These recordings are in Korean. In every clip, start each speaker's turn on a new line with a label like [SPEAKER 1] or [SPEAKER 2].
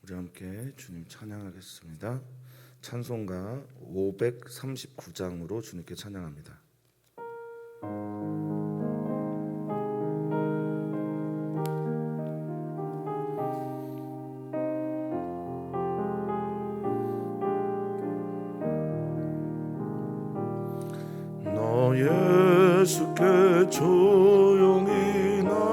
[SPEAKER 1] 우리 함께 주님 찬양하겠습니다. 찬송가 539장으로 주님께 찬양합니다. 너 예수께 조용히 나가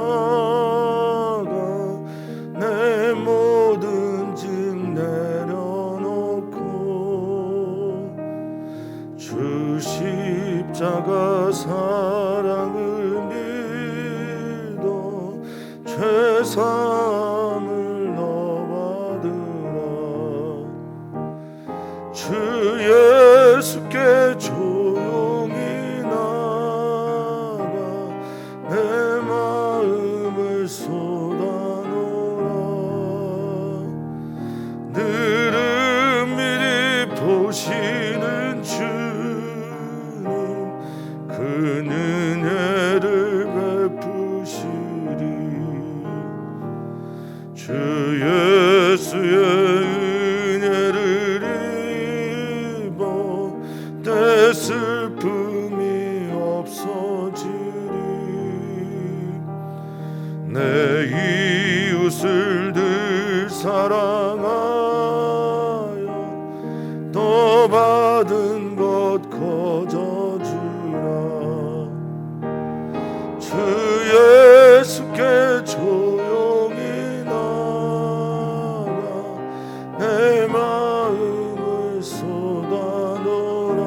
[SPEAKER 1] 내 모든 짐 내려놓고 주 십자가 사랑을 믿어 죄사함을 너 받으라. 주 예수께 조용히 나가 내 마음을 쏟아놓으라. 늘은 미리 보시는 주님 그 은혜를 베푸시리. 주 예수의 은혜를 입어 내 슬픔이 없어지리. 내 이웃을 늘 사랑하여 또 받은 것 거저주라. 주 예수께 조용히 나가 내 마음을 쏟아놓으라.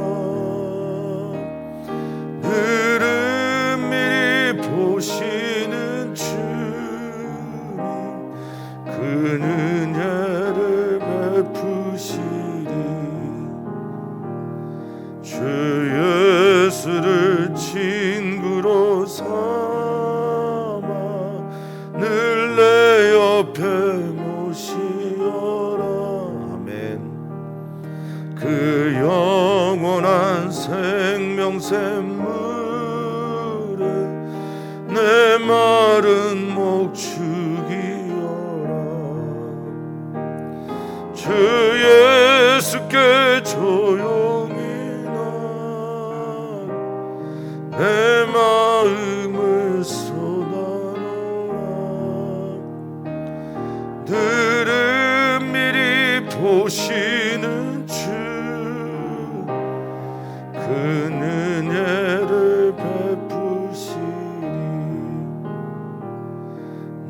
[SPEAKER 1] 늘은 미리 보시는 주님 그 은혜를 베푸시리. 주 예수를 친구로 삼아 늘 내 옆에 모시어라. 아멘. 그 영원한 생명샘물에 내 마른 목 죽이어라. 주 예수께 조용히 나가 내 마음을 쏟아놓으라. 늘은 미리 보시는 주 그 은혜를 베푸시리.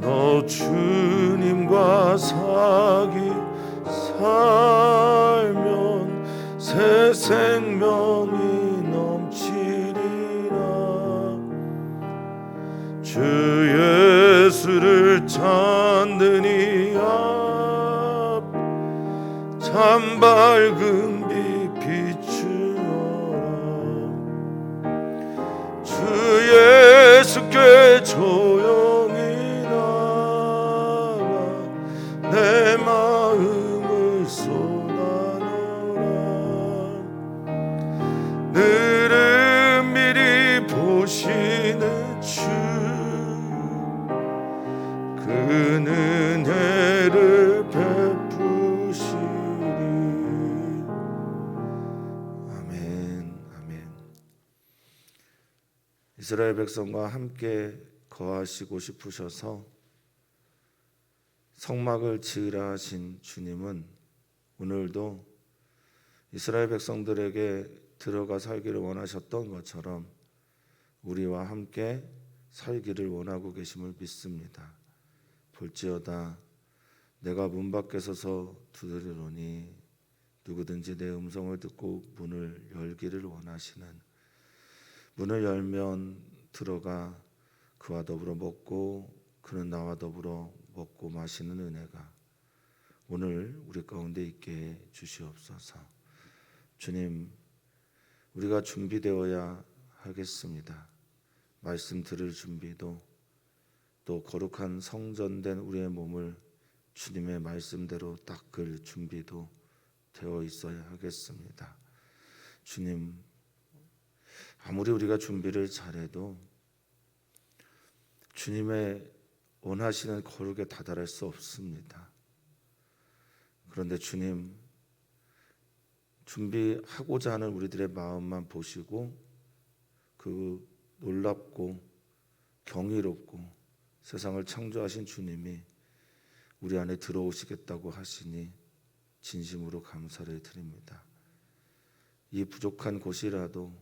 [SPEAKER 1] 너 주님과 사귑 살면 새 생명이 넘치리라. 주 예수를 찬드니 앞 참 밝은 빛 비추어라. 주 예수께 조용히 나가 내 마음을 쏟아놓으라. 늘은 미리 보시는 주 그 은혜를 베푸시리. 아멘. 아멘. 이스라엘 백성과 함께 거하시고 싶으셔서 성막을 지으라 하신 주님은 오늘도 이스라엘 백성들에게 들어가 살기를 원하셨던 것처럼 우리와 함께 살기를 원하고 계심을 믿습니다. 볼지어다 내가 문 밖에 서서 두드리노니 누구든지 내 음성을 듣고 문을 열기를 원하시는, 문을 열면 들어가 그와 더불어 먹고 그는 나와 더불어 먹고 마시는 은혜가 오늘 우리 가운데 있게 해 주시옵소서. 주님, 우리가 준비되어야 하겠습니다. 말씀 들을 준비도, 또 거룩한 성전된 우리의 몸을 주님의 말씀대로 닦을 준비도 되어 있어야 하겠습니다. 주님, 아무리 우리가 준비를 잘해도 주님의 원하시는 거룩에 다다를 수 없습니다. 그런데 주님, 준비하고자 하는 우리들의 마음만 보시고 그 놀랍고 경이롭고 세상을 창조하신 주님이 우리 안에 들어오시겠다고 하시니 진심으로 감사를 드립니다. 이 부족한 곳이라도,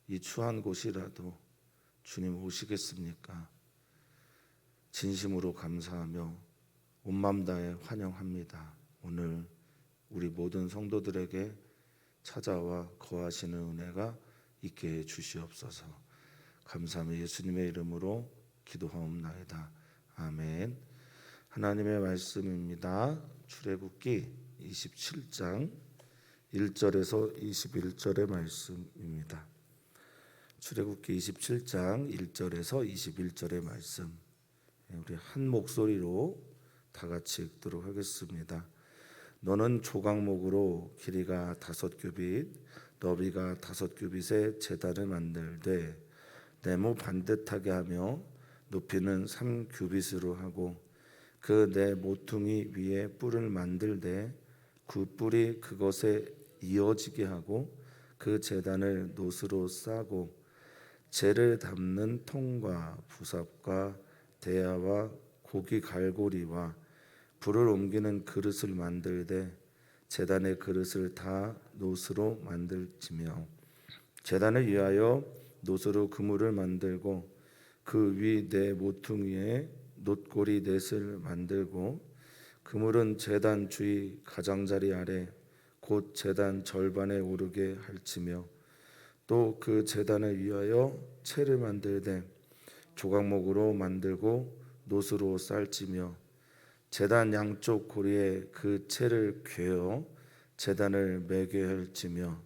[SPEAKER 1] 이 추한 곳이라도 주님 오시겠습니까? 진심으로 감사하며 온 마음 다해 환영합니다. 오늘 우리 모든 성도들에게 찾아와 거하시는 은혜가 있게 해 주시옵소서. 감사하며 예수님의 이름으로 기도하옵나이다. 아멘. 하나님의 말씀입니다. 출애굽기 27장 1절에서 21절의 말씀입니다. 출애굽기 27장 1절에서 21절의 말씀, 우리 한 목소리로 다 같이 읽도록 하겠습니다. 너는 조각목으로 길이가 5규빗, 너비가 5규빗의 제단을 만들되 네모 반듯하게 하며 높이는 3규빗으로 하고 그 네 모퉁이 위에 뿔을 만들되 그 뿔이 그것에 이어지게 하고 그 제단을 노스로 싸고 재를 담는 통과 부삽과 대야와 고기 갈고리와 불을 옮기는 그릇을 만들되 제단의 그릇을 다 노스로 만들지며 제단을 위하여 노스로 그물을 만들고 그 위 네 모퉁이에 놋고리 넷을 만들고 그물은 제단 주위 가장자리 아래 곧 제단 절반에 오르게 할지며 또 그 제단을 위하여 채를 만들되 조각목으로 만들고 놋으로 쌀지며 제단 양쪽 고리에 그 채를 꿰어 제단을 매게 할지며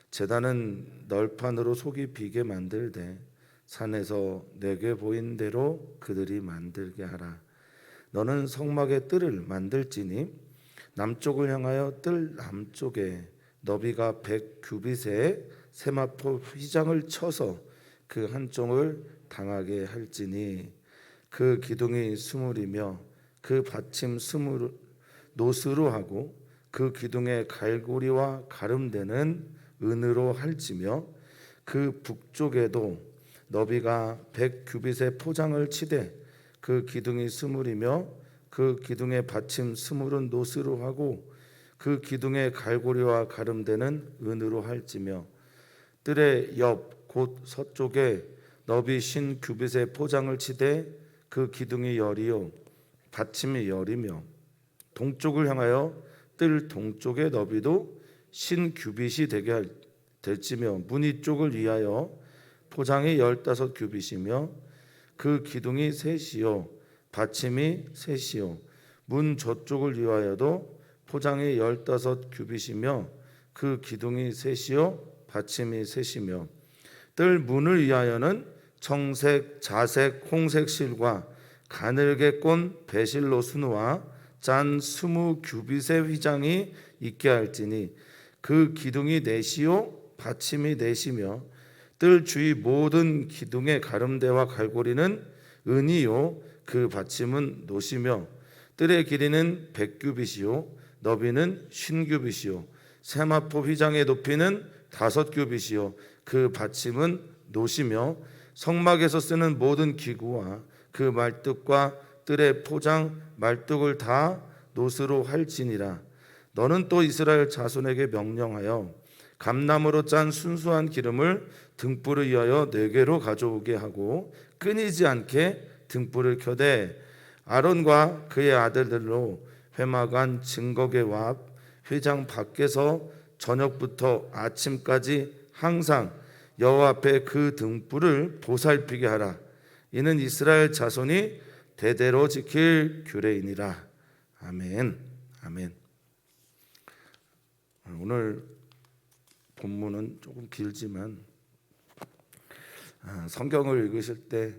[SPEAKER 1] 제단은 널판으로 속이 비게 만들되 산에서 내게 보인 대로 그들이 만들게 하라. 너는 성막의 뜰을 만들지니 남쪽을 향하여 뜰 남쪽에 너비가 100규빗의 세마포 휘장을 쳐서 그 한쪽을 당하게 할지니 그 기둥이 20이며 그 받침 20 노스로 하고 그 기둥의 갈고리와 가름대는 은으로 할지며 그 북쪽에도 너비가 100규빗의 포장을 치되 그 기둥이 20이며 그 기둥의 받침 20은 노스로 하고 그 기둥의 갈고리와 가름대는 은으로 할지며 뜰의 옆 곧 서쪽에 너비 50규빗의 포장을 치되 그 기둥이 열이요 받침이 열이며 동쪽을 향하여 뜰 동쪽의 너비도 50규빗이 되게 될지며 문 이쪽을 위하여 포장이 15규빗이며 그 기둥이 셋이요 받침이 셋이요 문 저쪽을 위하여도 포장이 15규빗이며 그 기둥이 셋이요 받침이 셋이며 뜰 문을 위하여는 청색, 자색, 홍색 실과 가늘게 꼰 배실로 수누와 짠 20규빗의 휘장이 있게 할지니 그 기둥이 넷이요 받침이 넷이며 뜰 주위 모든 기둥의 가름대와 갈고리는 은이요 그 받침은 노시며 뜰의 길이는 100규빗이요 너비는 50규빗이요 세마포 휘장의 높이는 5규빗이요 그 받침은 노시며 성막에서 쓰는 모든 기구와 그 말뚝과 뜰의 포장 말뚝을 다 노스로 할지니라. 너는 또 이스라엘 자손에게 명령하여 감나무로 짠 순수한 기름을 등불을 위하여 네개로 가져오게 하고 끊이지 않게 등불을 켜되 아론과 그의 아들들로 회막안 증거궤와 앞 회장 밖에서 저녁부터 아침까지 항상 여호와 앞에 그 등불을 보살피게 하라. 이는 이스라엘 자손이 대대로 지킬 규례이니라. 아멘. 아멘. 오늘 본문은 조금 길지만 성경을 읽으실 때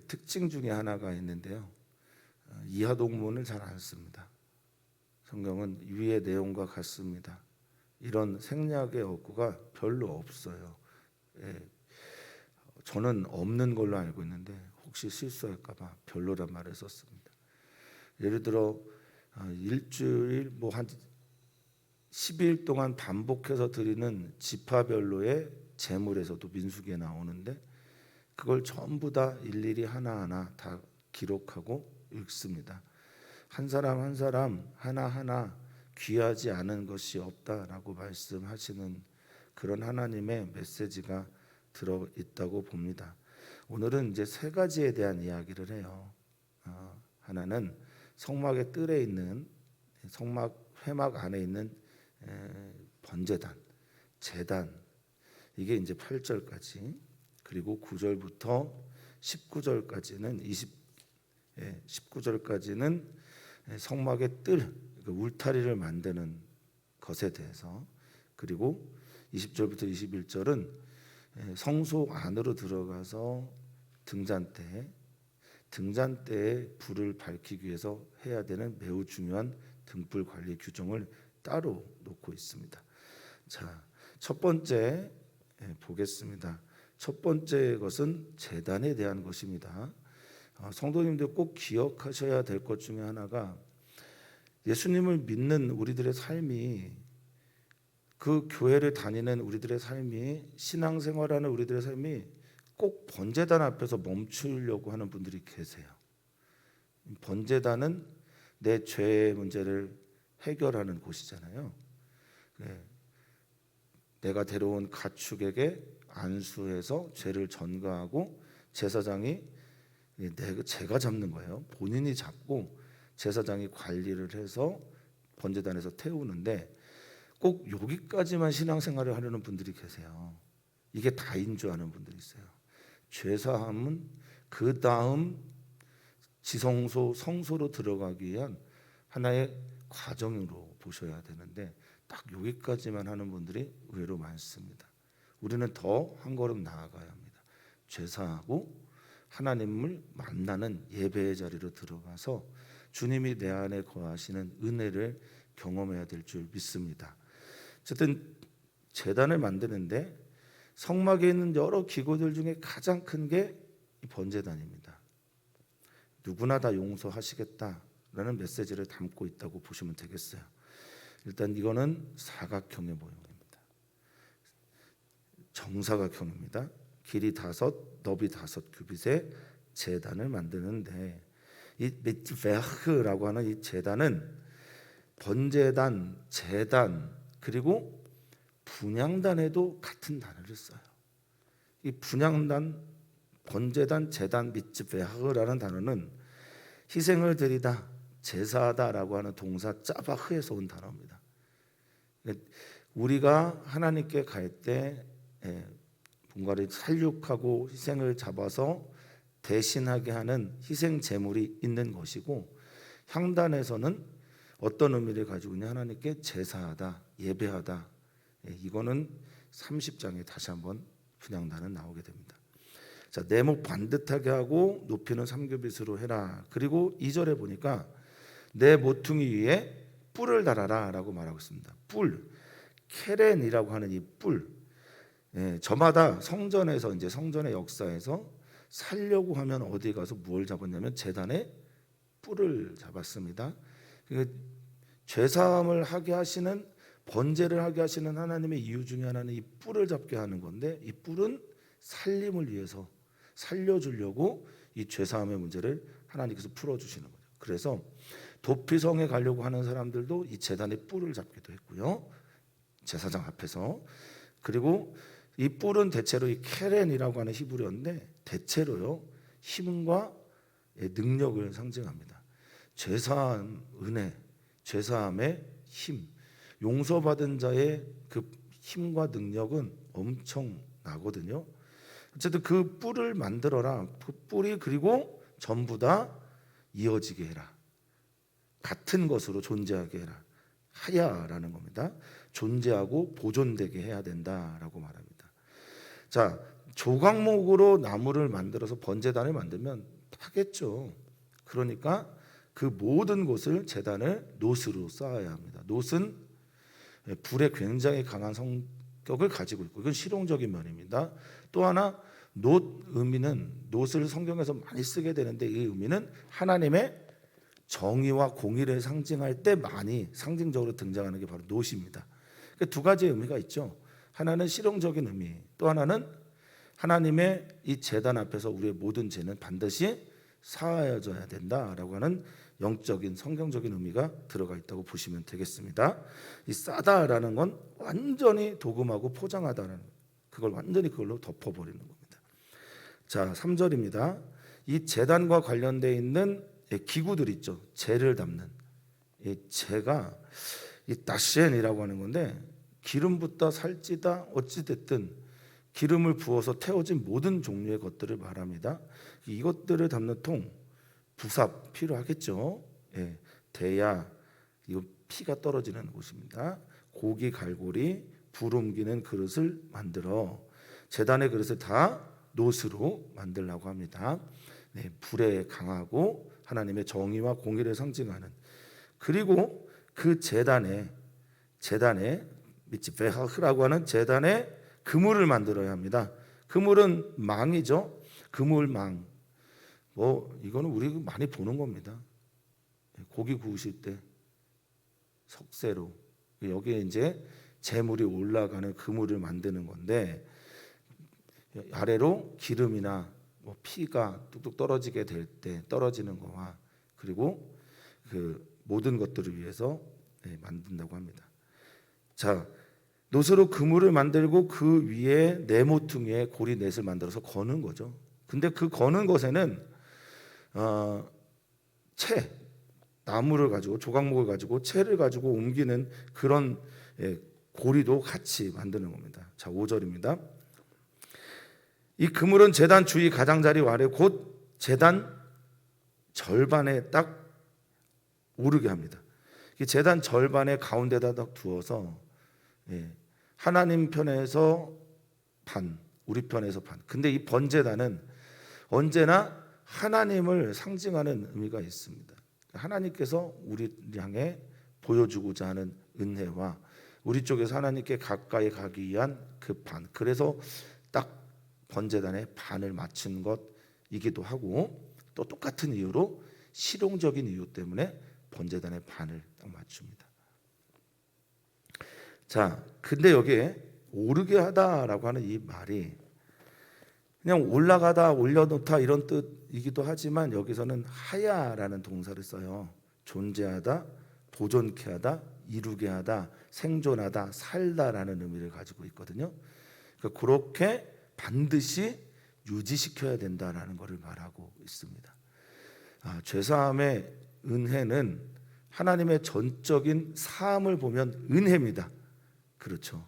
[SPEAKER 1] 특징 중에 하나가 있는데요. 이하 동문을 잘 안 씁니다. 성경은 위의 내용과 같습니다. 이런 생략의 어구가 별로 없어요. 저는 없는 걸로 알고 있는데 혹시 실수할까 봐 별로란 말을 썼습니다. 예를 들어 일주일 한 10일 동안 반복해서 드리는 지파별로의 제물에서도 민수기에 나오는데 그걸 전부 다 일일이 하나하나 다 기록하고 읽습니다. 한 사람 한 사람 하나하나 귀하지 않은 것이 없다라고 말씀하시는 그런 하나님의 메시지가 들어 있다고 봅니다. 오늘은 이제 세 가지에 대한 이야기를 해요. 하나는 성막의 뜰에 있는 성막 회막 안에 있는 번제단, 제단, 이게 이제 8절까지, 그리고 9절부터 19절까지는 19절까지는 성막의 뜰, 울타리를 만드는 것에 대해서, 그리고 20절부터 21절은 성소 안으로 들어가서 등잔대에 불을 밝히기 위해서 해야 되는 매우 중요한 등불 관리 규정을 따로 놓고 있습니다. 자, 첫 번째 보겠습니다. 첫 번째 것은 제단에 대한 것입니다. 성도님들 꼭 기억하셔야 될 것 중에 하나가 예수님을 믿는 우리들의 삶이, 그 교회를 다니는 우리들의 삶이, 신앙생활하는 우리들의 삶이 꼭 번제단 앞에서 멈추려고 하는 분들이 계세요. 번제단은 내 죄의 문제를 해결하는 곳이잖아요. 내가 데려온 가축에게 안수해서 죄를 전가하고 제사장이 제가 잡는 거예요. 본인이 잡고 제사장이 관리를 해서 번제단에서 태우는데 꼭 여기까지만 신앙생활을 하려는 분들이 계세요. 이게 다인 줄 아는 분들이 있어요. 죄사함은 그 다음 지성소 성소로 들어가기 위한 하나의 과정으로 보셔야 되는데 딱 여기까지만 하는 분들이 의외로 많습니다. 우리는 더 한 걸음 나아가야 합니다. 죄사하고 하나님을 만나는 예배의 자리로 들어가서 주님이 내 안에 거하시는 은혜를 경험해야 될 줄 믿습니다. 어쨌든 제단을 만드는데 성막에 있는 여러 기구들 중에 가장 큰 게 이 번제단입니다. 누구나 다 용서하시겠다라는 메시지를 담고 있다고 보시면 되겠어요. 일단 이거는 사각형의 모형입니다. 정사각형입니다. 길이 5, 너비 5규빗의 제단을 만드는데 이 미트베흐라고 하는 이 제단은 번제단, 제단, 그리고 분향단에도 같은 단어를 써요. 이 분향단, 번제단, 제단, 미트베흐라는 단어는 희생을 드리다, 제사하다라고 하는 동사 짜바흐에서 온 단어입니다. 우리가 하나님께 갈 때 뭔가를 살육하고 희생을 잡아서 대신하게 하는 희생 제물이 있는 것이고, 향단에서는 어떤 의미를 가지고 있냐, 하나님께 제사하다, 예배하다. 이거는 30장에 다시 한번 분향단은 나오게 됩니다. 자, 내목 반듯하게 하고 높이는 3규빗으로 해라. 그리고 2절에 보니까 내 모퉁이 위에 뿔을 달아라 라고 말하고 있습니다. 뿔, 케렌이라고 하는 이 뿔, 저마다 성전에서, 이제 성전의 역사에서 살려고 하면 어디 가서 뭘 잡았냐면 제단에 뿔을 잡았습니다. 죄사함을 하게 하시는, 번제를 하게 하시는 하나님의 이유 중에 하나는 이 뿔을 잡게 하는 건데, 이 뿔은 살림을 위해서 살려주려고 이 죄사함의 문제를 하나님께서 풀어주시는 거죠. 그래서 도피성에 가려고 하는 사람들도 이 제단의 뿔을 잡기도 했고요, 제사장 앞에서. 그리고 이 뿔은 대체로 이 케렌이라고 하는 히브리어인데 대체로요 힘과 능력을 상징합니다. 죄사함 은혜, 죄사함의 힘, 용서받은 자의 그 힘과 능력은 엄청나거든요. 어쨌든 그 뿔을 만들어라. 그 뿔이 그리고 전부 다 이어지게 해라. 같은 것으로 존재하게 해라. 하야라는 겁니다. 존재하고 보존되게 해야 된다라고 말합니다. 자, 조각목으로 나무를 만들어서 번제단을 만들면 타겠죠. 그러니까 그 모든 곳을 제단을 놋으로 쌓아야 합니다. 놋은 불에 굉장히 강한 성격을 가지고 있고, 이건 실용적인 면입니다. 또 하나, 놋 의미는, 놋을 성경에서 많이 쓰게 되는데 이 의미는 하나님의 정의와 공의를 상징할 때 많이 상징적으로 등장하는 게 바로 놋입니다. 두 가지의 의미가 있죠. 하나는 실용적인 의미, 또 하나는 하나님의 이 제단 앞에서 우리의 모든 죄는 반드시 사하여져야 된다라고 하는 영적인 성경적인 의미가 들어가 있다고 보시면 되겠습니다. 이 싸다라는 건 완전히 도금하고 포장하다는, 그걸 완전히 그걸로 덮어버리는 겁니다. 자, 3절입니다. 이 제단과 관련되어 있는 기구들 있죠. 재를 담는 이 재가 이 다시엔이라고 하는 건데, 기름 붓다 살찌다 어찌 됐든 기름을 부어서 태워진 모든 종류의 것들을 말합니다. 이것들을 담는 통, 부삽 필요하겠죠. 예, 대야, 이거 피가 떨어지는 곳입니다. 고기 갈고리, 불 옮기는 그릇을 만들어 제단의 그릇을 다 놋으로 만들라고 합니다. 네, 불에 강하고 하나님의 정의와 공의를 상징하는, 그리고 그 제단에 미츠베하흐라고 하는 제단에 그물을 만들어야 합니다. 그물은 망이죠. 그물망. 이거는 우리 많이 보는 겁니다. 고기 구우실 때 석쇠로 여기에 이제 재물이 올라가는 그물을 만드는 건데, 아래로 기름이나 피가 뚝뚝 떨어지게 될 때 떨어지는 거와, 그리고 그 모든 것들을 위해서 만든다고 합니다. 자, 놋으로 그물을 만들고 그 위에 네모퉁이에 고리 넷을 만들어서 거는 거죠. 근데 그 거는 것에는 채, 나무를 가지고 조각목을 가지고 채를 가지고 옮기는 그런 고리도 같이 만드는 겁니다. 자, 5절입니다. 이 그물은 제단 주위 가장자리 아래 곧 제단 절반에 딱 오르게 합니다. 이 제단 절반의 가운데다 딱 두어서 하나님 편에서 반, 우리 편에서 반. 근데 이 번제단은 언제나 하나님을 상징하는 의미가 있습니다. 하나님께서 우리를 향해 보여주고자 하는 은혜와 우리 쪽에서 하나님께 가까이 가기 위한 그 반, 그래서 딱 번제단의 반을 맞춘 것이기도 하고, 또 똑같은 이유로 실용적인 이유 때문에 번제단의 반을 딱 맞춥니다. 자, 근데 여기에 오르게 하다라고 하는 이 말이 그냥 올라가다, 올려놓다 이런 뜻이기도 하지만, 여기서는 하야라는 동사를 써요. 존재하다, 보존케 하다, 이루게 하다, 생존하다, 살다라는 의미를 가지고 있거든요. 그러니까 그렇게 반드시 유지시켜야 된다라는 것을 말하고 있습니다. 죄사함의 은혜는 하나님의 전적인 사함을 보면 은혜입니다. 그렇죠.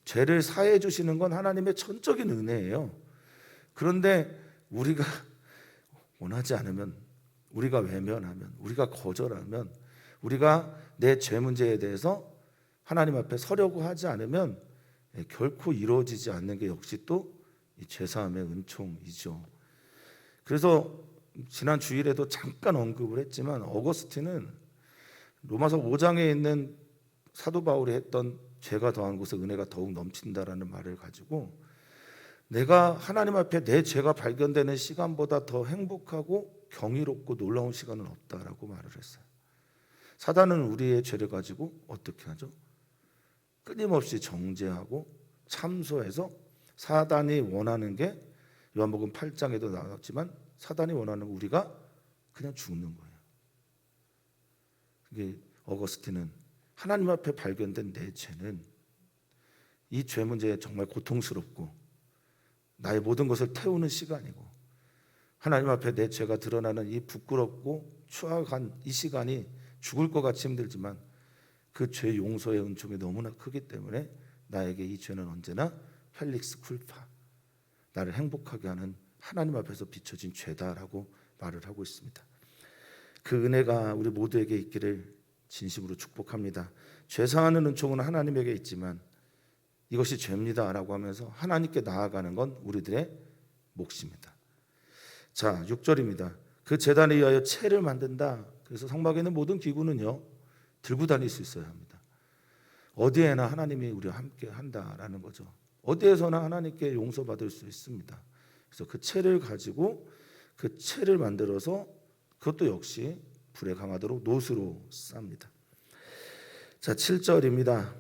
[SPEAKER 1] 죄를 사해 주시는 건 하나님의 전적인 은혜예요. 그런데 우리가 원하지 않으면, 우리가 외면하면, 우리가 거절하면, 우리가 내 죄 문제에 대해서 하나님 앞에 서려고 하지 않으면 결코 이루어지지 않는 게 역시 또 이 죄사함의 은총이죠. 그래서 지난 주일에도 잠깐 언급을 했지만, 어거스틴은 로마서 5장에 있는 사도 바울이 했던 죄가 더한 곳에 은혜가 더욱 넘친다라는 말을 가지고, 내가 하나님 앞에 내 죄가 발견되는 시간보다 더 행복하고 경이롭고 놀라운 시간은 없다라고 말을 했어요. 사단은 우리의 죄를 가지고 어떻게 하죠? 끊임없이 정죄하고 참소해서, 사단이 원하는 게 요한복음 8장에도 나왔지만 사단이 원하는 우리가 그냥 죽는 거예요. 이게 어거스틴은 하나님 앞에 발견된 내 죄는, 이 죄 문제에 정말 고통스럽고 나의 모든 것을 태우는 시간이고, 하나님 앞에 내 죄가 드러나는 이 부끄럽고 추악한 이 시간이 죽을 것 같이 힘들지만, 그 죄 용서의 은총이 너무나 크기 때문에 나에게 이 죄는 언제나 펠릭스 쿨파, 나를 행복하게 하는 하나님 앞에서 비춰진 죄다라고 말을 하고 있습니다. 그 은혜가 우리 모두에게 있기를 진심으로 축복합니다. 죄사하는 은총은 하나님에게 있지만 이것이 죄입니다라고 하면서 하나님께 나아가는 건 우리들의 몫입니다. 자, 6절입니다. 그 제단에 의하여 채를 만든다. 그래서 성막에 있는 모든 기구는요, 들고 다닐 수 있어야 합니다. 어디에나 하나님이 우리와 함께 한다라는 거죠. 어디에서나 하나님께 용서받을 수 있습니다. 그래서 그 채를 가지고 그 채를 만들어서 그것도 역시 불에 강하도록 노수로 쌉니다. 자, 7절입니다.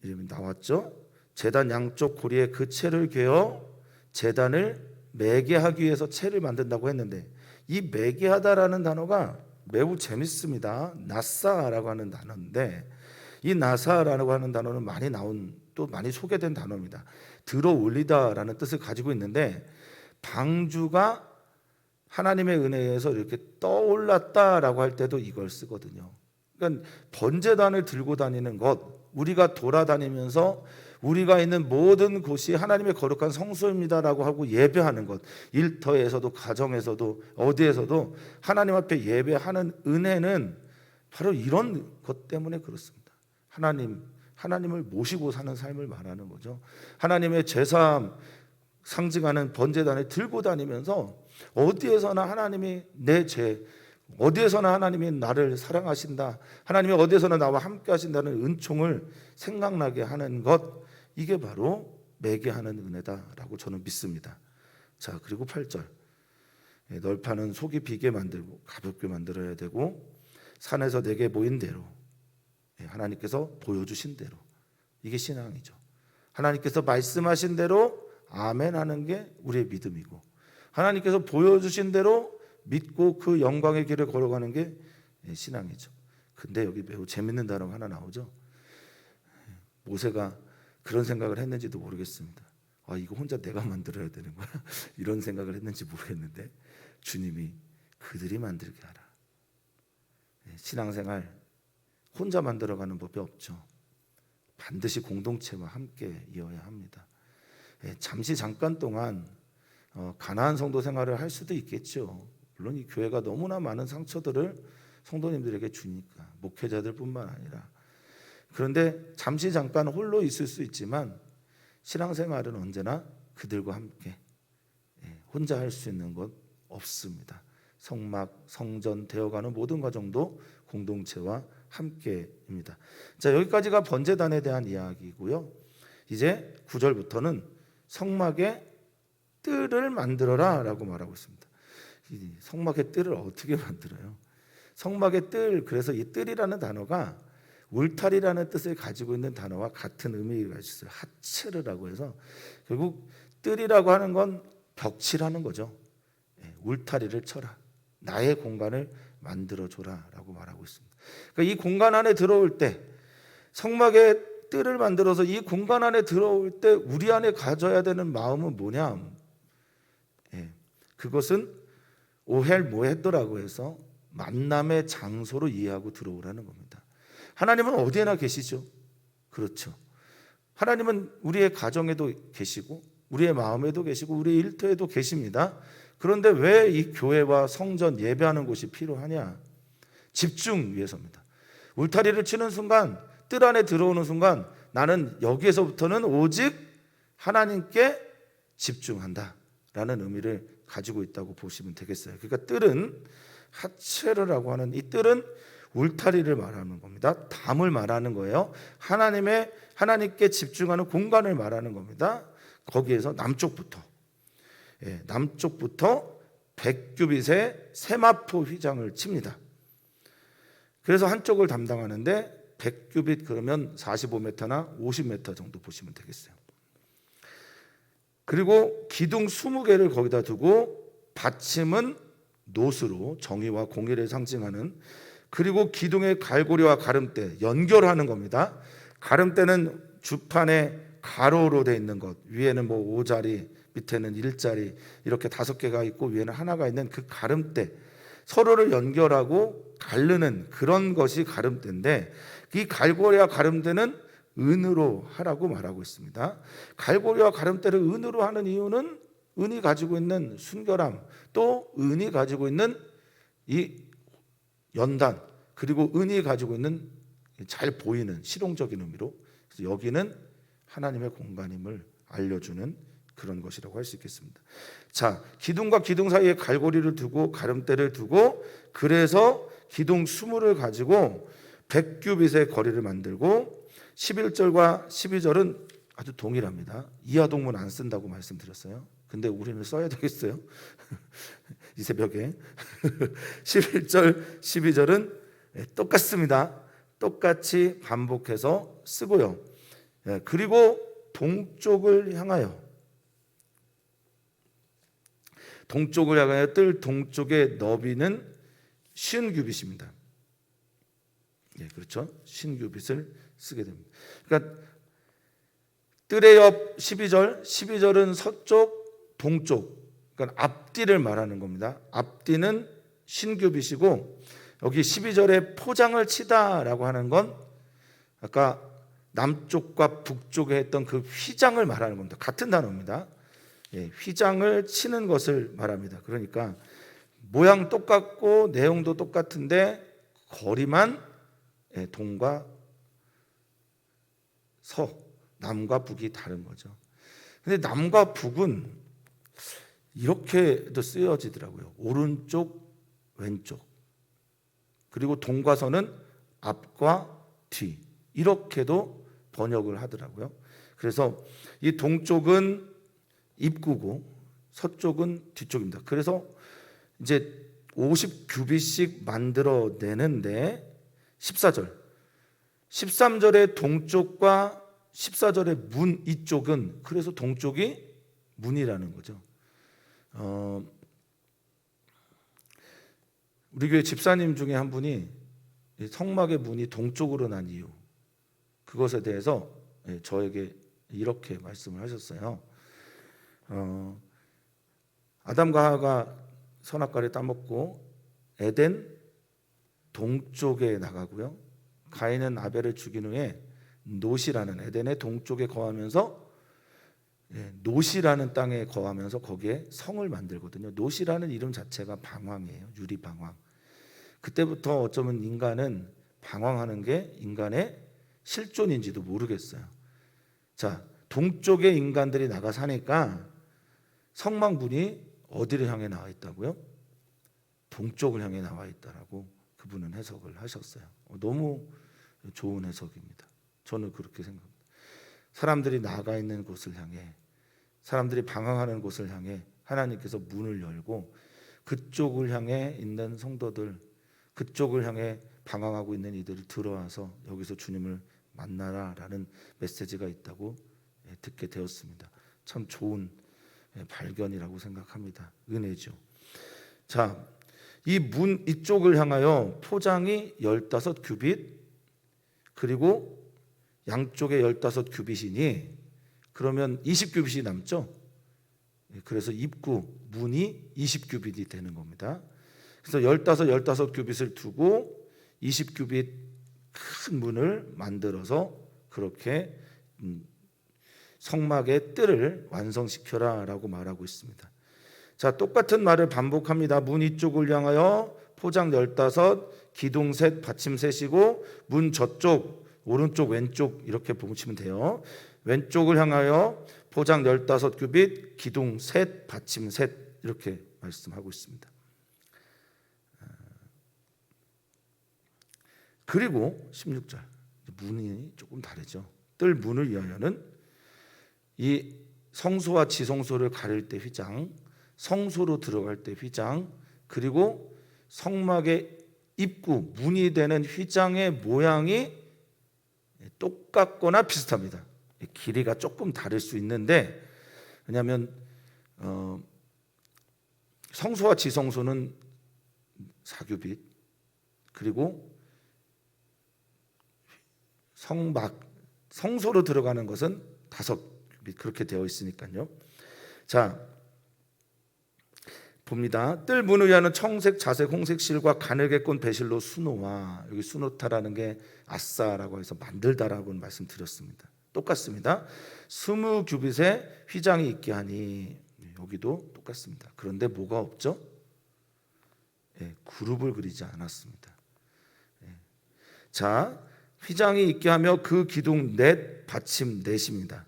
[SPEAKER 1] 이름이 나왔죠? 제단 양쪽 고리에 그 채를 괴어 제단을 매개하기 위해서 채를 만든다고 했는데, 이 매개하다라는 단어가 매우 재밌습니다. 나사라고 하는 단어인데, 이 나사라고 하는 단어는 많이 나온, 또 많이 소개된 단어입니다. 들어 올리다라는 뜻을 가지고 있는데, 방주가 하나님의 은혜에서 이렇게 떠올랐다라고 할 때도 이걸 쓰거든요. 그러니까 번제단을 들고 다니는 것, 우리가 돌아다니면서 우리가 있는 모든 곳이 하나님의 거룩한 성소입니다라고 하고 예배하는 것, 일터에서도 가정에서도 어디에서도 하나님 앞에 예배하는 은혜는 바로 이런 것 때문에 그렇습니다. 하나님을 모시고 사는 삶을 말하는 거죠. 하나님의 제사함 상징하는 번제단을 들고 다니면서 어디에서나 하나님이 내 죄, 어디에서나 하나님이 나를 사랑하신다, 하나님이 어디에서나 나와 함께 하신다는 은총을 생각나게 하는 것, 이게 바로 매개하는 은혜다라고 저는 믿습니다. 자, 그리고 8절, 널파는 속이 비게 만들고 가볍게 만들어야 되고, 산에서 내게 모인 대로, 하나님께서 보여주신 대로, 이게 신앙이죠. 하나님께서 말씀하신 대로 아멘 하는 게 우리의 믿음이고, 하나님께서 보여주신 대로 믿고 그 영광의 길을 걸어가는 게 신앙이죠. 근데 여기 매우 재밌는 단어가 하나 나오죠. 모세가 그런 생각을 했는지도 모르겠습니다. 이거 혼자 내가 만들어야 되는 거야? 이런 생각을 했는지 모르겠는데, 주님이 그들이 만들게 하라. 신앙생활 혼자 만들어가는 법이 없죠. 반드시 공동체와 함께 이어야 합니다. 잠시 잠깐 동안 가나안 성도 생활을 할 수도 있겠죠. 물론 이 교회가 너무나 많은 상처들을 성도님들에게 주니까, 목회자들뿐만 아니라. 그런데 잠시 잠깐 홀로 있을 수 있지만 신앙생활은 언제나 그들과 함께, 혼자 할 수 있는 것 없습니다. 성막, 성전 되어가는 모든 과정도 공동체와 함께입니다. 자, 여기까지가 번제단에 대한 이야기고요. 이제 9절부터는 성막의 뜰을 만들어라 라고 말하고 있습니다. 이 성막의 뜰을 어떻게 만들어요? 성막의 뜰, 그래서 이 뜰이라는 단어가 울타리라는 뜻을 가지고 있는 단어와 같은 의미가 있어요. 하체르라고 해서, 결국 뜰이라고 하는 건 벽치라는 거죠. 울타리를 쳐라, 나의 공간을 만들어줘라 라고 말하고 있습니다. 그러니까 이 공간 안에 들어올 때, 성막의 뜰을 만들어서 이 공간 안에 들어올 때 우리 안에 가져야 되는 마음은 뭐냐? 그것은 오헬 모헤도라고 해서 만남의 장소로 이해하고 들어오라는 겁니다. 하나님은 어디에나 계시죠. 그렇죠. 하나님은 우리의 가정에도 계시고 우리의 마음에도 계시고 우리의 일터에도 계십니다. 그런데 왜 이 교회와 성전, 예배하는 곳이 필요하냐? 집중 위해서입니다. 울타리를 치는 순간, 뜰 안에 들어오는 순간, 나는 여기에서부터는 오직 하나님께 집중한다라는 의미를 가지고 있다고 보시면 되겠어요. 그러니까 뜰은, 하체르라고 하는 이 뜰은 울타리를 말하는 겁니다. 담을 말하는 거예요. 하나님께 집중하는 공간을 말하는 겁니다. 거기에서 남쪽부터 100규빗의 세마포 휘장을 칩니다. 그래서 한쪽을 담당하는데 100규빗 그러면 45m나 50m 정도 보시면 되겠어요. 그리고 기둥 20개를 거기다 두고, 받침은 노수로 정의와 공의를 상징하는, 그리고 기둥의 갈고리와 가름대 연결하는 겁니다. 가름대는 주판에 가로로 되어 있는 것, 위에는 5자리, 밑에는 1자리, 이렇게 5개가 있고 위에는 하나가 있는 그 가름대, 서로를 연결하고 가르는 그런 것이 가름대인데, 이 갈고리와 가름대는 은으로 하라고 말하고 있습니다. 갈고리와 가름대를 은으로 하는 이유는 은이 가지고 있는 순결함, 또 은이 가지고 있는 이 연단, 그리고 은이 가지고 있는 잘 보이는 실용적인 의미로, 그래서 여기는 하나님의 공간임을 알려주는 그런 것이라고 할 수 있겠습니다. 자, 기둥과 기둥 사이에 갈고리를 두고 가름대를 두고, 그래서 기둥 20을 가지고 100규빗의 거리를 만들고, 11절과 12절은 아주 동일합니다. 이하동문 안 쓴다고 말씀드렸어요. 근데 우리는 써야 되겠어요? 이 새벽에 11절, 12절은 똑같습니다. 똑같이 반복해서 쓰고요. 그리고 동쪽을 향하여 뜰 동쪽의 너비는 50규빗입니다. 그렇죠. 50규빗을 쓰게 됩니다. 그러니까 뜰의 옆 12절은 서쪽, 동쪽, 그러니까 앞뒤를 말하는 겁니다. 앞뒤는 50규빗이고 여기 12절에 포장을 치다라고 하는 건 아까 남쪽과 북쪽에 했던 그 휘장을 말하는 겁니다. 같은 단어입니다. 휘장을 치는 것을 말합니다. 그러니까 모양 똑같고 내용도 똑같은데 거리만 동과 서, 남과 북이 다른 거죠. 근데 남과 북은 이렇게도 쓰여지더라고요. 오른쪽, 왼쪽. 그리고 동과 서는 앞과 뒤. 이렇게도 번역을 하더라고요. 그래서 이 동쪽은 입구고 서쪽은 뒤쪽입니다. 그래서 이제 50규빗씩 만들어내는데 14절, 13절의 동쪽과 14절의 문 이쪽은 그래서 동쪽이 문이라는 거죠. 우리 교회 집사님 중에 한 분이 성막의 문이 동쪽으로 난 이유, 그것에 대해서 저에게 이렇게 말씀을 하셨어요. 아담과 하와가 선악과를 따먹고 에덴 동쪽에 나가고요. 가인은 아벨을 죽인 후에 노시라는 에덴의 동쪽에 거하면서 노시라는 땅에 거하면서 거기에 성을 만들거든요. 노시라는 이름 자체가 방황이에요. 유리 방황. 그때부터 어쩌면 인간은 방황하는 게 인간의 실존인지도 모르겠어요. 자, 동쪽에 인간들이 나가 사니까 성막문이 어디를 향해 나와 있다고요? 동쪽을 향해 나와 있다라고 그분은 해석을 하셨어요. 너무 좋은 해석입니다. 저는 그렇게 생각합니다. 사람들이 나가 있는 곳을 향해, 사람들이 방황하는 곳을 향해 하나님께서 문을 열고 그쪽을 향해 있는 성도들, 그쪽을 향해 방황하고 있는 이들을 들어와서 여기서 주님을 만나라라는 메시지가 있다고 듣게 되었습니다. 참 좋은 발견이라고 생각합니다. 은혜죠. 자, 이 문 이쪽을 향하여 포장이 15규빗 그리고 양쪽에 15규빗이니 그러면 20규빗이 남죠. 그래서 입구 문이 20규빗이 되는 겁니다. 그래서 15규빗을 두고 20규빗 큰 문을 만들어서 그렇게 성막의 뜰을 완성시켜라 라고 말하고 있습니다. 자, 똑같은 말을 반복합니다. 문 이쪽을 향하여 포장 15, 기둥 셋, 받침 셋이고 문 저쪽, 오른쪽, 왼쪽 이렇게 보시면 돼요. 왼쪽을 향하여 포장 15규빗, 기둥 셋, 받침 셋 이렇게 말씀하고 있습니다. 그리고 16절 문이 조금 다르죠. 뜰 문을 위하여는 이 성소와 지성소를 가릴 때 휘장, 성소로 들어갈 때 휘장, 그리고 성막의 입구 문이 되는 휘장의 모양이 똑같거나 비슷합니다. 길이가 조금 다를 수 있는데 왜냐하면 성소와 지성소는 4규빗 그리고 성소로 들어가는 것은 5규빗 그렇게 되어 있으니까요. 자, 봅니다. 뜰 문을 위하는 청색, 자색, 홍색 실과 가늘게 꼰 배실로 수놓아. 여기 수놓다라는 게 아싸라고 해서 만들다라고 말씀드렸습니다. 똑같습니다. 20규빗의 휘장이 있게 하니 여기도 똑같습니다. 그런데 뭐가 없죠? 그룹을 그리지 않았습니다. 자, 휘장이 있게 하며 그 기둥 넷, 받침 넷입니다.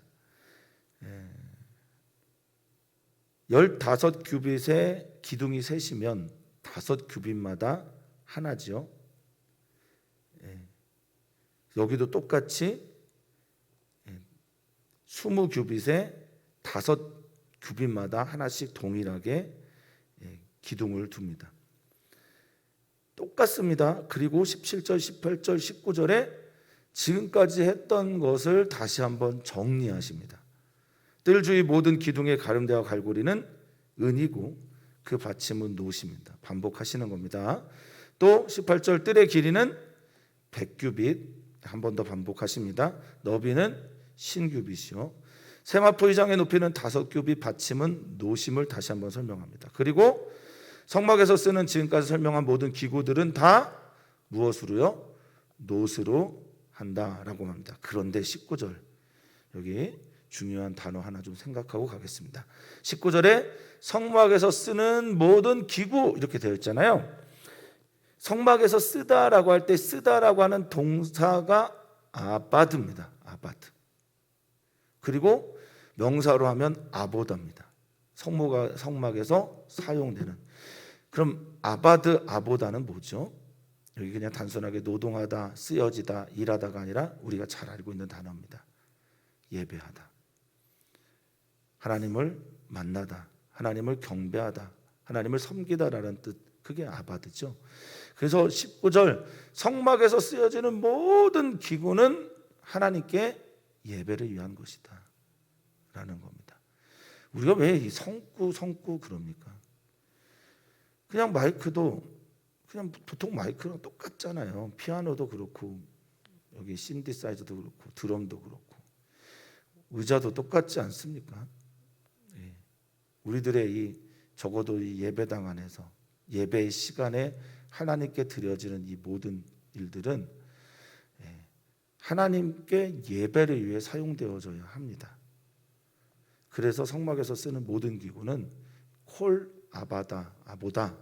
[SPEAKER 1] 15규빗의 기둥이 셋이면 5규빗마다 하나죠. 여기도 똑같이 20규빗에 5규빗마다 하나씩 동일하게 기둥을 둡니다. 똑같습니다. 그리고 17절, 18절, 19절에 지금까지 했던 것을 다시 한번 정리하십니다. 뜰 주위 모든 기둥의 가름대와 갈고리는 은이고 그 받침은 노십니다. 반복하시는 겁니다. 또 18절 뜰의 길이는 100규빗, 한 번 더 반복하십니다. 너비는 신규빗이요. 세마포 이장의 높이는 5규빗, 받침은 노심을 다시 한번 설명합니다. 그리고 성막에서 쓰는 지금까지 설명한 모든 기구들은 다 무엇으로요? 노스로 한다라고 합니다. 그런데 19절 여기 중요한 단어 하나 좀 생각하고 가겠습니다. 19절에 성막에서 쓰는 모든 기구 이렇게 되어 있잖아요. 성막에서 쓰다라고 할 때 쓰다라고 하는 동사가 아바드입니다. 아바드. 그리고 명사로 하면 아보다입니다. 성막에서 사용되는. 그럼 아바드 아보다는 뭐죠? 여기 그냥 단순하게 노동하다, 쓰여지다, 일하다가 아니라 우리가 잘 알고 있는 단어입니다. 예배하다, 하나님을 만나다, 하나님을 경배하다, 하나님을 섬기다라는 뜻, 그게 아바드죠. 그래서 19절 성막에서 쓰여지는 모든 기구는 하나님께 예배를 위한 것이다 라는 겁니다. 우리가 왜 이 성구 그럽니까? 그냥 마이크도 그냥 보통 마이크랑 똑같잖아요. 피아노도 그렇고 여기 신디사이저도 그렇고 드럼도 그렇고 의자도 똑같지 않습니까? 예. 우리들의 이 적어도 이 예배당 안에서 예배의 시간에 하나님께 드려지는 이 모든 일들은 하나님께 예배를 위해 사용되어져야 합니다. 그래서 성막에서 쓰는 모든 기구는 콜 아바다 아보다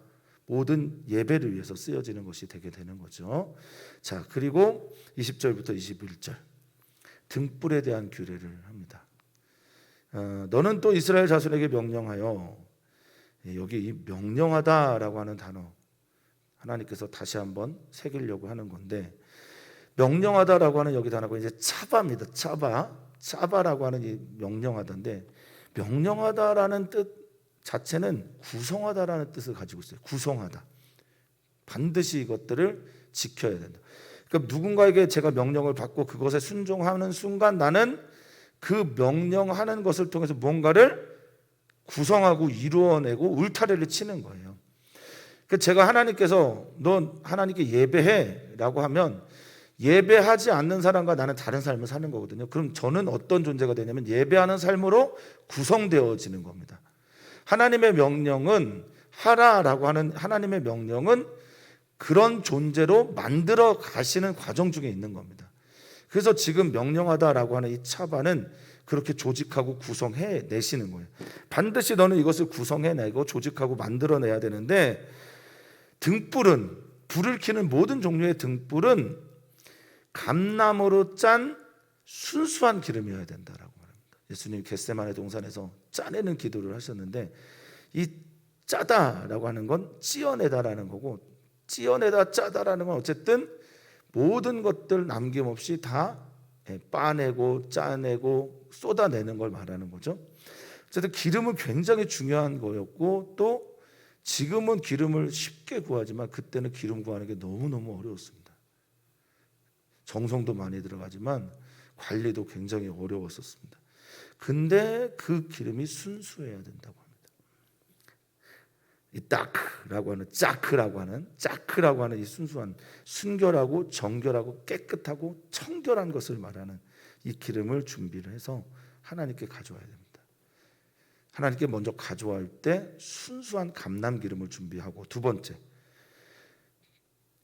[SPEAKER 1] 모든 예배를 위해서 쓰여지는 것이 되게 되는 거죠. 자, 그리고 20절부터 21절 등불에 대한 규례를 합니다. 너는 또 이스라엘 자손에게 명령하여, 여기 이 명령하다라고 하는 단어 하나님께서 다시 한번 새기려고 하는 건데, 명령하다라고 하는 여기 단어가 이제 차바입니다. 차바라고 하는 이 명령하다인데, 명령하다라는 뜻 자체는 구성하다라는 뜻을 가지고 있어요. 구성하다. 반드시 이것들을 지켜야 된다. 그러니까 누군가에게 제가 명령을 받고 그것에 순종하는 순간 나는 그 명령하는 것을 통해서 뭔가를 구성하고 이루어내고 울타리를 치는 거예요. 그러니까 제가 하나님께서 너 하나님께 예배해라고 하면 예배하지 않는 사람과 나는 다른 삶을 사는 거거든요. 그럼 저는 어떤 존재가 되냐면 예배하는 삶으로 구성되어지는 겁니다. 하나님의 명령은 하라라고 하는 하나님의 명령은 그런 존재로 만들어 가시는 과정 중에 있는 겁니다. 그래서 지금 명령하다라고 하는 이 차바는 그렇게 조직하고 구성해 내시는 거예요. 반드시 너는 이것을 구성해내고 조직하고 만들어내야 되는데, 등불은, 불을 켜는 모든 종류의 등불은 감나무로 짠 순수한 기름이어야 된다라고 말합니다. 예수님 겟세마네 동산에서 짜내는 기도를 하셨는데, 이 짜다라고 하는 건 찌어내다라는 거고, 찌어내다 짜다라는 건 어쨌든 모든 것들 남김없이 다 빠내고 짜내고 쏟아내는 걸 말하는 거죠. 어쨌든 기름은 굉장히 중요한 거였고, 또 지금은 기름을 쉽게 구하지만 그때는 기름 구하는 게 너무너무 어려웠습니다. 정성도 많이 들어가지만 관리도 굉장히 어려웠었습니다. 근데 그 기름이 순수해야 된다고 합니다. 이 짜크라고 하는 이 순수한, 순결하고 정결하고 깨끗하고 청결한 것을 말하는 이 기름을 준비를 해서 하나님께 가져와야 됩니다. 하나님께 먼저 가져올 때 순수한 감람 기름을 준비하고, 두 번째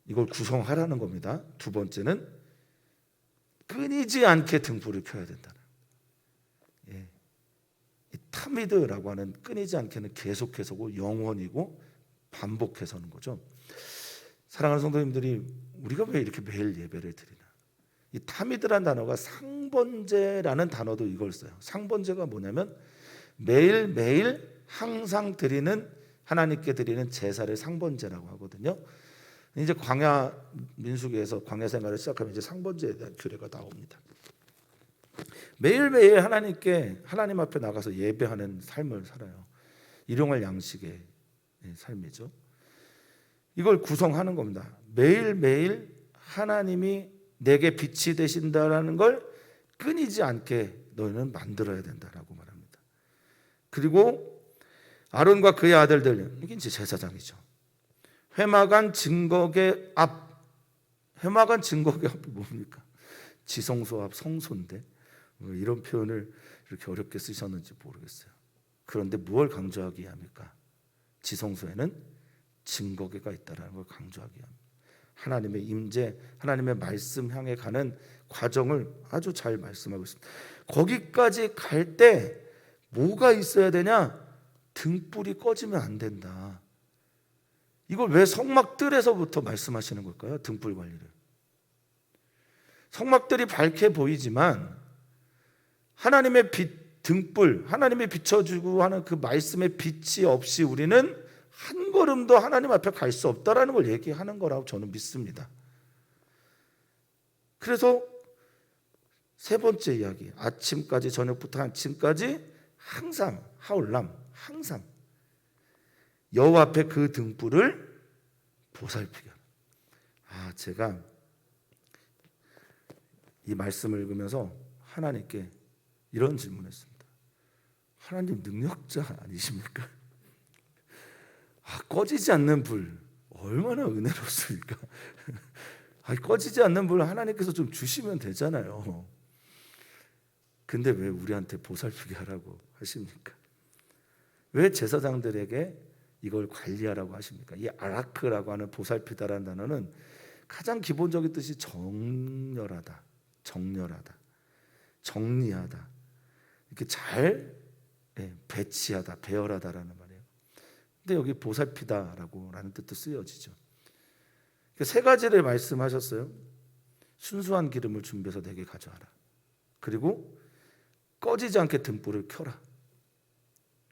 [SPEAKER 1] 이걸 구성하라는 겁니다. 두 번째는 끊이지 않게 등불을 켜야 된다. 이 타미드라고 하는 끊이지 않게는 계속해서고 영원이고 반복해서는 거죠. 사랑하는 성도님들이, 우리가 왜 이렇게 매일 예배를 드리나? 이 타미드란 단어가 상번제라는 단어도 이걸 써요. 상번제가 뭐냐면 매일매일 항상 드리는, 하나님께 드리는 제사를 상번제라고 하거든요. 이제 광야 민수기에서 광야 생활을 시작하면 이제 상번제에 대한 규례가 나옵니다. 매일매일 하나님께, 하나님 앞에 나가서 예배하는 삶을 살아요. 일용할 양식에 삶이죠. 이걸 구성하는 겁니다. 매일매일 하나님이 내게 빛이 되신다라는 걸 끊이지 않게 너희는 만들어야 된다라고 말합니다. 그리고 아론과 그의 아들들, 이게 이제 제사장이죠. 회막안 증거계 앞, 회막안 증거계 앞이 뭡니까? 지성소 앞 성소인데 이런 표현을 이렇게 어렵게 쓰셨는지 모르겠어요. 그런데 무엇을 강조하기 위함일까? 지성소에는 증거계가 있다는 걸 강조하기 위함입니다. 하나님의 임재, 하나님의 말씀 향해 가는 과정을 아주 잘 말씀하고 있습니다. 거기까지 갈 때 뭐가 있어야 되냐? 등불이 꺼지면 안 된다. 이걸 왜 성막들에서부터 말씀하시는 걸까요? 등불 관리를. 성막들이 밝게 보이지만 하나님의 빛, 등불, 하나님이 비춰주고 하는 그 말씀의 빛이 없이 우리는 한 걸음도 하나님 앞에 갈 수 없다라는 걸 얘기하는 거라고 저는 믿습니다. 그래서 세 번째 이야기, 아침까지, 저녁부터 아침까지 항상 하울람, 항상 여호와 앞에 그 등불을 보살피게. 제가 이 말씀을 읽으면서 하나님께 이런 질문했습니다. 하나님 능력자 아니십니까? 꺼지지 않는 불 얼마나 은혜롭습니까? 꺼지지 않는 불 하나님께서 좀 주시면 되잖아요. 근데 왜 우리한테 보살피게 하라고 하십니까? 왜 제사장들에게 이걸 관리하라고 하십니까? 이 아라크라고 하는 보살피다라는 단어는 가장 기본적인 뜻이 정렬하다, 정렬하다, 정리하다, 이렇게 잘 배치하다, 배열하다라는 말이에요. 근데 여기 보살피다라고라는 뜻도 쓰여지죠. 세 가지를 말씀하셨어요. 순수한 기름을 준비해서 내게 가져와라. 그리고 꺼지지 않게 등불을 켜라.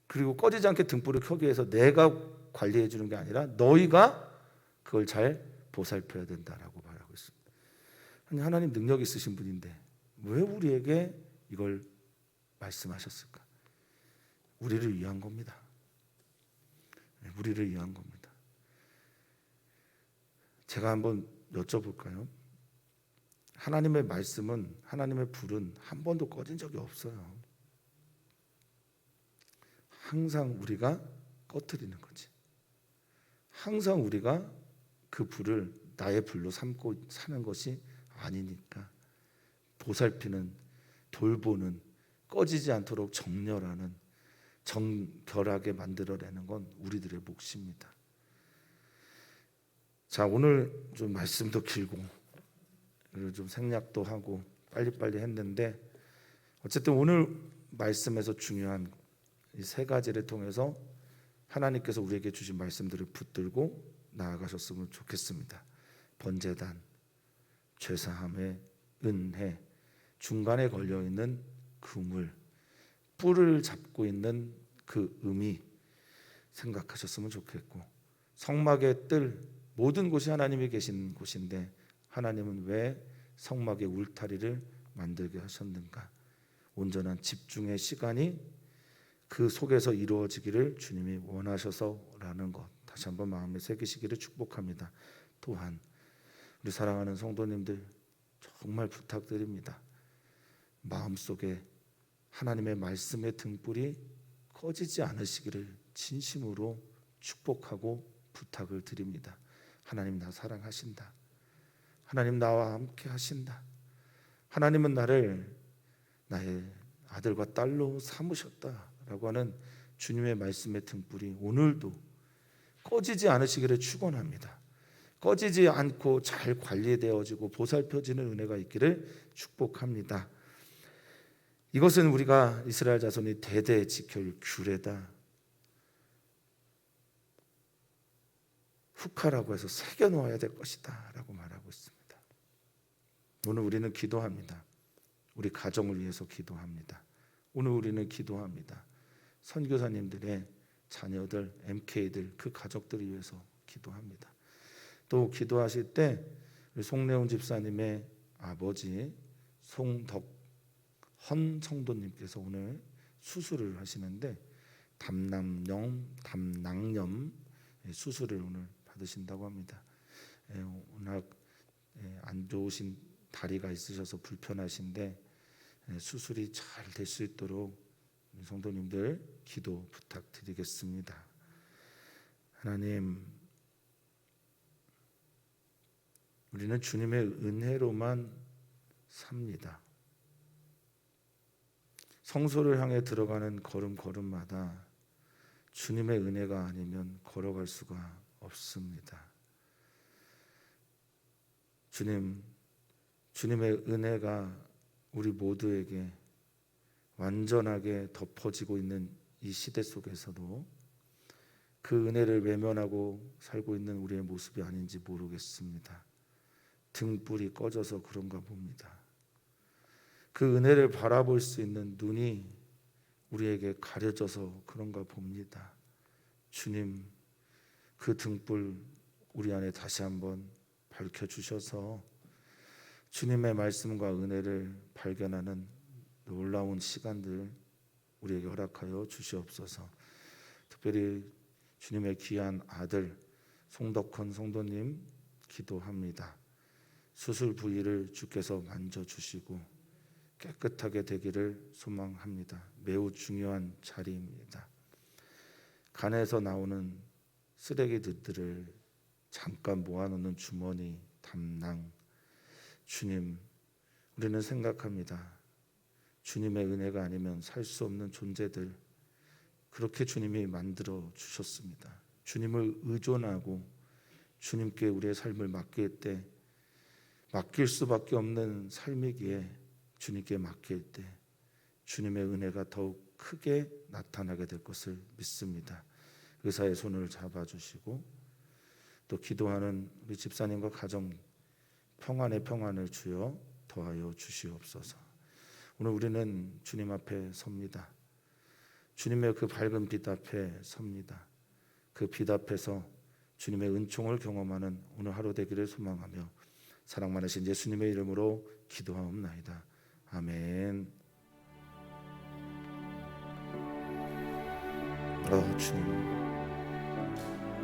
[SPEAKER 1] 그리고 꺼지지 않게 등불을 켜기 위해서 내가 관리해 주는 게 아니라 너희가 그걸 잘 보살펴야 된다라고 말하고 있습니다. 하나님 능력 있으신 분인데 왜 우리에게 이걸 말씀하셨을까? 우리를 위한 겁니다. 우리를 위한 겁니다. 제가 한번 여쭤볼까요? 하나님의 말씀은, 하나님의 불은 한 번도 꺼진 적이 없어요. 항상 우리가 꺼뜨리는 거지. 항상 우리가 그 불을 나의 불로 삼고 사는 것이 아니니까 보살피는, 돌보는, 꺼지지 않도록 정렬하는, 정결하게 만들어내는 건 우리들의 몫입니다. 자, 오늘 좀 말씀도 길고 좀 생략도 하고 빨리빨리 했는데 어쨌든 오늘 말씀에서 중요한 이 세 가지를 통해서 하나님께서 우리에게 주신 말씀들을 붙들고 나아가셨으면 좋겠습니다. 번제단, 죄사함의 은혜, 중간에 걸려있는 그물, 뿔을 잡고 있는 그 의미 생각하셨으면 좋겠고, 성막의 뜰, 모든 곳이 하나님이 계신 곳인데 하나님은 왜 성막의 울타리를 만들게 하셨는가? 온전한 집중의 시간이 그 속에서 이루어지기를 주님이 원하셔서라는 것 다시 한번 마음에 새기시기를 축복합니다. 또한 우리 사랑하는 성도님들 정말 부탁드립니다. 마음속에 하나님의 말씀의 등불이 꺼지지 않으시기를 진심으로 축복하고 부탁을 드립니다. 하나님 나 사랑하신다. 하나님 나와 함께 하신다. 하나님은 나를 나의 아들과 딸로 삼으셨다라고 하는 주님의 말씀의 등불이 오늘도 꺼지지 않으시기를 축원합니다. 꺼지지 않고 잘 관리되어지고 보살펴지는 은혜가 있기를 축복합니다. 이것은 우리가 이스라엘 자손이 대대 지킬 규례다. 후카라고 해서 새겨놓아야 될 것이다 라고 말하고 있습니다. 오늘 우리는 기도합니다. 우리 가정을 위해서 기도합니다. 오늘 우리는 기도합니다. 선교사님들의 자녀들, MK들, 그 가족들을 위해서 기도합니다. 또 기도하실 때 송래훈 집사님의 아버지 송덕헌 성도님께서 오늘 수술을 하시는데 담낭염 수술을 오늘 받으신다고 합니다. 워낙 안 좋으신 다리가 있으셔서 불편하신데 수술이 잘 될 수 있도록 성도님들 기도 부탁드리겠습니다. 하나님, 우리는 주님의 은혜로만 삽니다. 성소를 향해 들어가는 걸음걸음마다 주님의 은혜가 아니면 걸어갈 수가 없습니다. 주님의 은혜가 우리 모두에게 완전하게 덮어지고 있는 이 시대 속에서도 그 은혜를 외면하고 살고 있는 우리의 모습이 아닌지 모르겠습니다. 등불이 꺼져서 그런가 봅니다. 그 은혜를 바라볼 수 있는 눈이 우리에게 가려져서 그런가 봅니다. 주님, 그 등불 우리 안에 다시 한번 밝혀주셔서 주님의 말씀과 은혜를 발견하는 놀라운 시간들 우리에게 허락하여 주시옵소서. 특별히 주님의 귀한 아들 송덕헌 성도님 기도합니다. 수술 부위를 주께서 만져주시고 깨끗하게 되기를 소망합니다. 매우 중요한 자리입니다. 간에서 나오는 쓰레기들을 잠깐 모아놓는 주머니 담낭. 주님, 우리는 생각합니다. 주님의 은혜가 아니면 살 수 없는 존재들, 그렇게 주님이 만들어 주셨습니다. 주님을 의존하고 주님께 우리의 삶을 맡길 때, 맡길 수밖에 없는 삶이기에 주님께 맡길 때 주님의 은혜가 더욱 크게 나타나게 될 것을 믿습니다. 의사의 손을 잡아주시고 또 기도하는 우리 집사님과 가정 평안의 평안을 주여 더하여 주시옵소서. 오늘 우리는 주님 앞에 섭니다. 주님의 그 밝은 빛 앞에 섭니다. 그 빛 앞에서 주님의 은총을 경험하는 오늘 하루 되기를 소망하며 사랑 많으신 예수님의 이름으로 기도하옵나이다. 아멘. 주님.